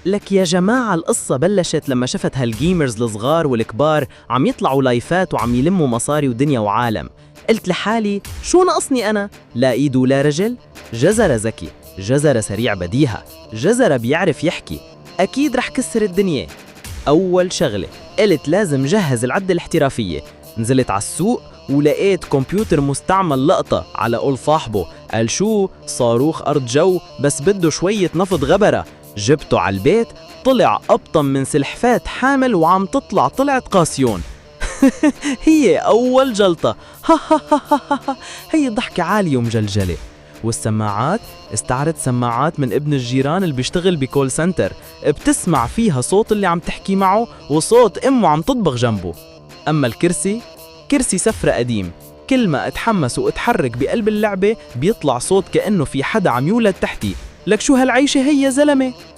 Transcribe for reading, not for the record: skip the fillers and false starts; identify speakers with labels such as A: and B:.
A: لك يا جماعة القصة بلشت لما شفت هالجيمرز الصغار والكبار عم يطلعوا لايفات وعم يلموا مصاري ودنيا وعالم. قلت لحالي شو ناقصني أنا؟ لا إيد ولا رجل؟ جزرة ذكي، جزرة سريع بديهة، جزرة بيعرف يحكي، أكيد رح كسر الدنيا. أول شغلة قلت لازم جهز العدة الاحترافية. نزلت على السوق ولقيت كمبيوتر مستعمل لقطة على قول صاحبه، قال شو صاروخ أرض جو بس بده شوية نفط غبرة. جبته على البيت طلع أبطن من سلحفاة حامل وعم تطلع طلعت قاسيون. هي أول جلطة. هي ضحكة عالية ومجلجلة. والسماعات استعرت سماعات من ابن الجيران اللي بيشتغل بكول سنتر، بتسمع فيها صوت اللي عم تحكي معه وصوت أمه عم تطبخ جنبه. أما الكرسي، كرسي سفرة قديم، كل ما اتحمس واتحرك بقلب اللعبة بيطلع صوت كأنه في حدا عم يولد تحتي. لك شو هالعيشة هي يا زلمة؟